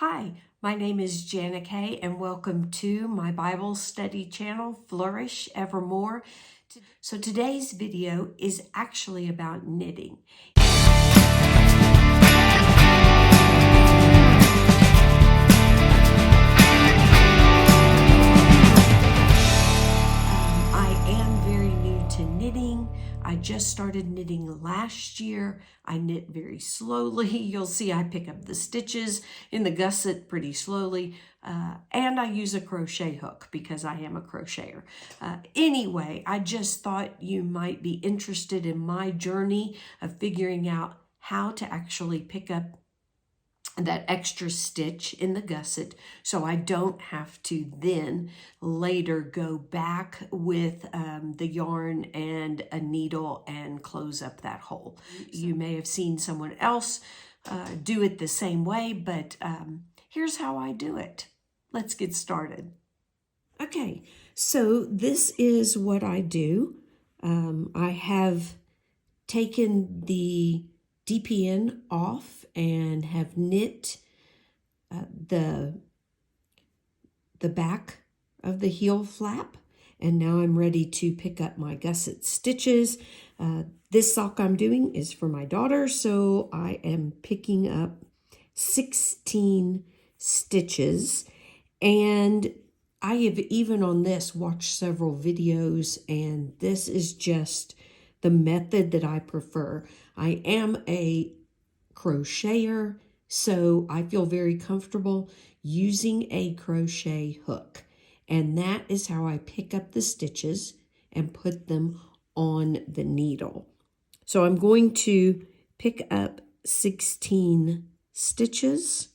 Hi, my name is Jana Kay, and welcome to my Bible study channel, Flourish Evermore. So today's video is actually about knitting. I am very new to knitting. I just started knitting last year. I knit very slowly. You'll see I pick up the stitches in the gusset pretty slowly. And I use a crochet hook because I am a crocheter. Anyway, I just thought you might be interested in my journey of figuring out how to actually pick up that extra stitch in the gusset so I don't have to then later go back with the yarn and a needle and close up that hole. You may have seen someone else do it the same way, but here's how I do it. Let's get started. Okay, so this is what I do. I have taken the DPN off and have knit the back of the heel flap, and now I'm ready to pick up my gusset stitches. This sock I'm doing is for my daughter, so I am picking up 16 stitches, and I have even on this watched several videos, and this is just the method that I prefer. I am a crocheter, so I feel very comfortable using a crochet hook. And that is how I pick up the stitches and put them on the needle. So I'm going to pick up 16 stitches,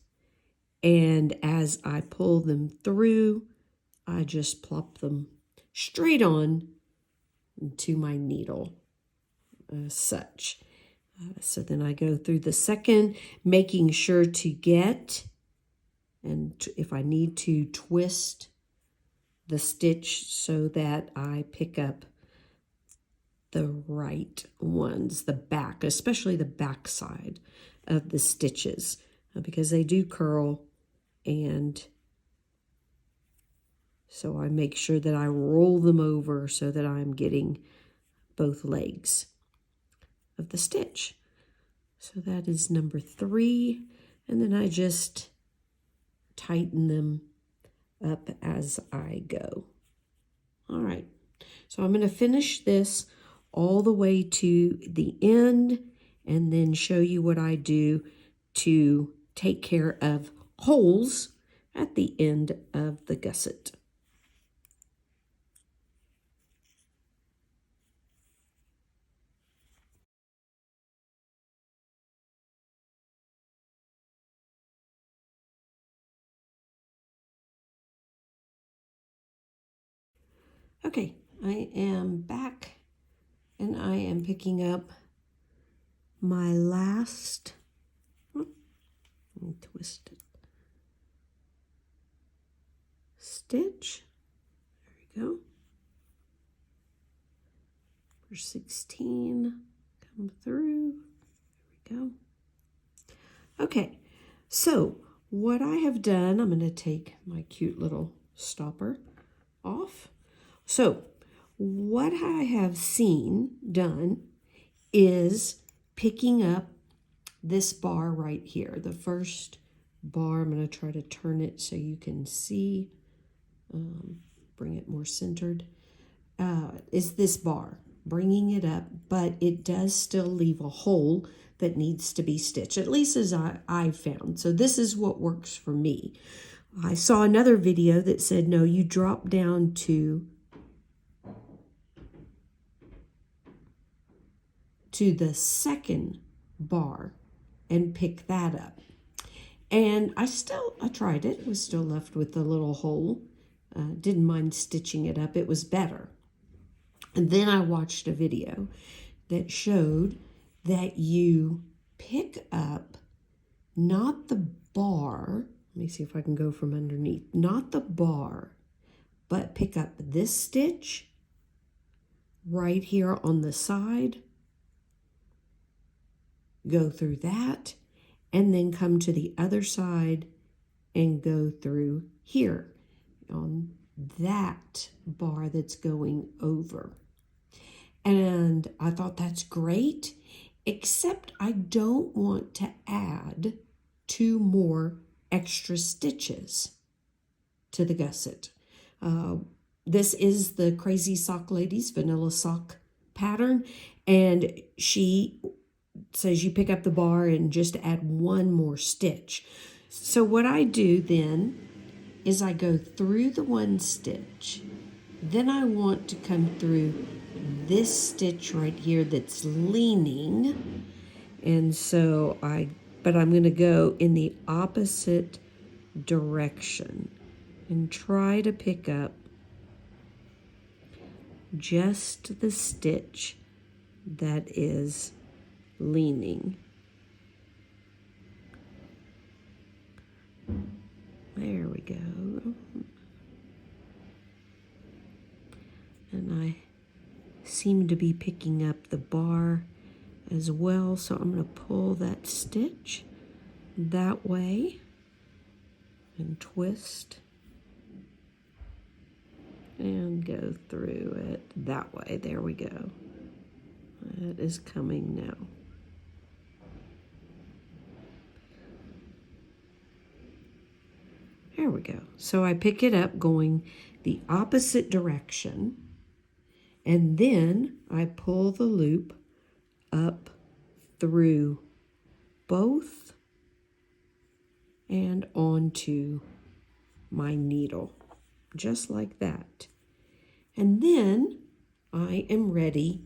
and as I pull them through, I just plop them straight on to my needle. Such. So then I go through the second, making sure to get, and if I need to, twist the stitch so that I pick up the right ones, the back, especially the back side of the stitches, because they do curl, and so I make sure that I roll them over so that I'm getting both legs of the stitch. So that is number 3, and then I just tighten them up as I go. All right, so I'm going to finish this all the way to the end and then show you what I do to take care of holes at the end of the gusset. Okay, I am back, and I am picking up my last, let me twist it, stitch. There we go. For 16, come through, there we go. Okay, so what I have done, I'm going to take my cute little stopper off. So what I have done is picking up this bar right here. The first bar, I'm going to try to turn it so you can see, bring it more centered, is this bar. Bringing it up, but it does still leave a hole that needs to be stitched, at least as I found. So this is what works for me. I saw another video that said, no, you drop down to the second bar and pick that up. And I tried it, was still left with the little hole. Didn't mind stitching it up, it was better. And then I watched a video that showed that you pick up not the bar, let me see if I can go from underneath, not the bar, but pick up this stitch right here on the side, go through that, and then come to the other side and go through here on that bar that's going over. And I thought that's great, except I don't want to add 2 more extra stitches to the gusset. This is the Crazy Sock Lady's vanilla sock pattern, and she says you pick up the bar and just add 1 more stitch. So what I do then is I go through the 1 stitch, then I want to come through this stitch right here that's leaning, and so but I'm going to go in the opposite direction and try to pick up just the stitch that is leaning. There we go. And I seem to be picking up the bar as well, so I'm going to pull that stitch that way and twist and go through it that way. There we go. It is coming now. There we go. So I pick it up going the opposite direction, and then I pull the loop up through both and onto my needle, just like that. And then I am ready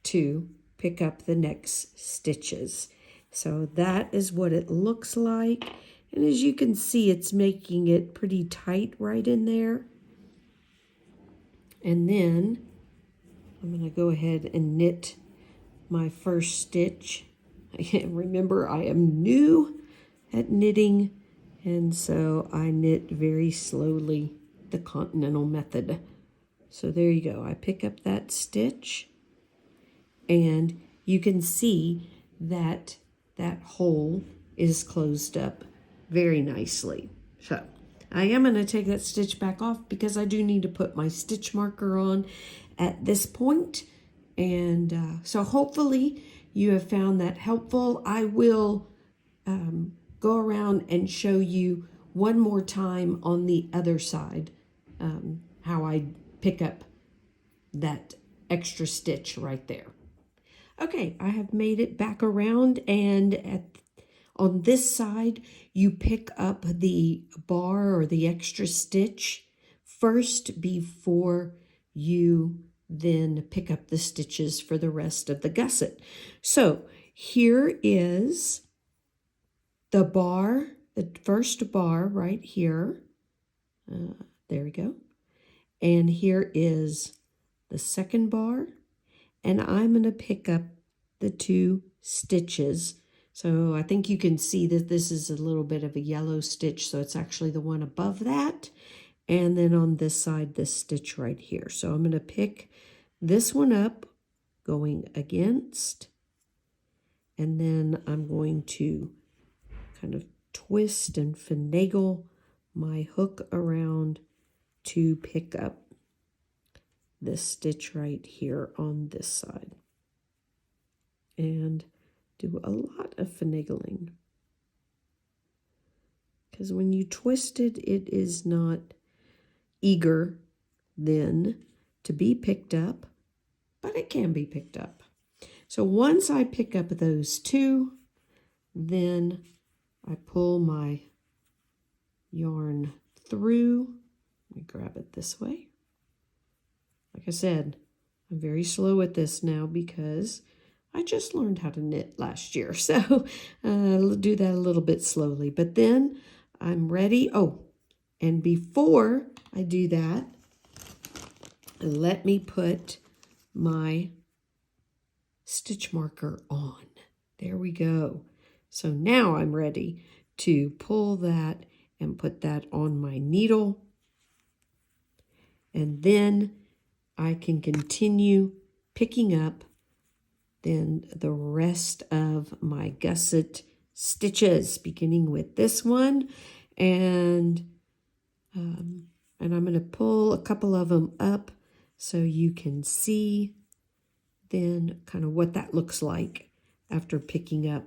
to pick up the next stitches. So that is what it looks like. And as you can see, it's making it pretty tight right in there. And then I'm going to go ahead and knit my first stitch. Remember, I am new at knitting, and so I knit very slowly the continental method. So there you go. I pick up that stitch, and you can see that that hole is closed up very nicely. So I am going to take that stitch back off because I do need to put my stitch marker on at this point. And so hopefully you have found that helpful. I will go around and show you one more time on the other side how I pick up that extra stitch right there. Okay, I have made it back around, and on this side, you pick up the bar or the extra stitch first before you then pick up the stitches for the rest of the gusset. So here is the bar, the first bar right here. There we go. And here is the second bar. And I'm going to pick up the 2 stitches. So I think you can see that this is a little bit of a yellow stitch, so it's actually the one above that. And then on this side, this stitch right here. So I'm going to pick this one up, going against, and then I'm going to kind of twist and finagle my hook around to pick up this stitch right here on this side. And do a lot of finagling, because when you twist it, it is not eager then to be picked up, but it can be picked up. So once I pick up those 2, then I pull my yarn through. Let me grab it this way. Like I said, I'm very slow at this now because I just learned how to knit last year. So I'll do that a little bit slowly. But then I'm ready. Oh, and before I do that, let me put my stitch marker on. There we go. So now I'm ready to pull that and put that on my needle. And then I can continue picking up then the rest of my gusset stitches, beginning with this one, and I'm going to pull a couple of them up so you can see then kind of what that looks like after picking up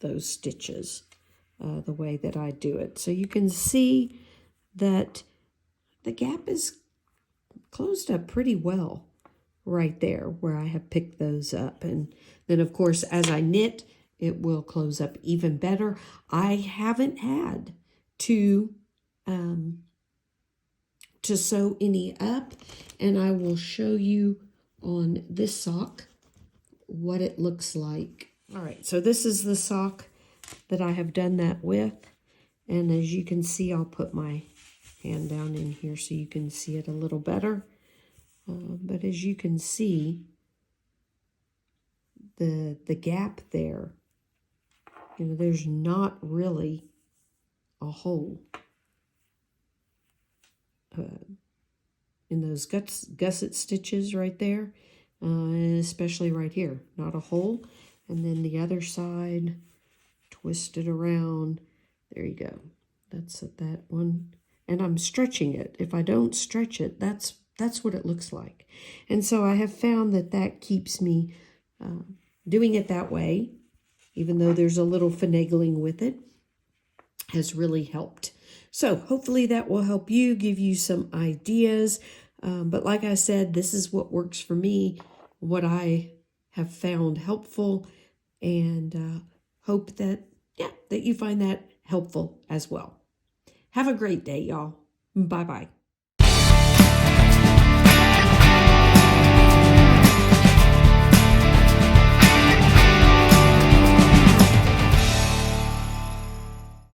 those stitches the way that I do it. So you can see that the gap is closed up pretty well right there where I have picked those up. And then of course as I knit, it will close up even better. I haven't had to sew any up, and I will show you on this sock what it looks like. All right, so this is the sock that I have done that with, and as you can see, I'll put my hand down in here so you can see it a little better. But as you can see, the gap there, there's not really a hole in those gusset stitches right there, especially right here, not a hole. And then the other side, twist it around. There you go. That's that one. And I'm stretching it. If I don't stretch it, that's what it looks like. And so I have found that keeps me doing it that way, even though there's a little finagling with it, has really helped. So hopefully that will help you, give you some ideas. But like I said, this is what works for me, what I have found helpful, and hope that you find that helpful as well. Have a great day, y'all. Bye-bye.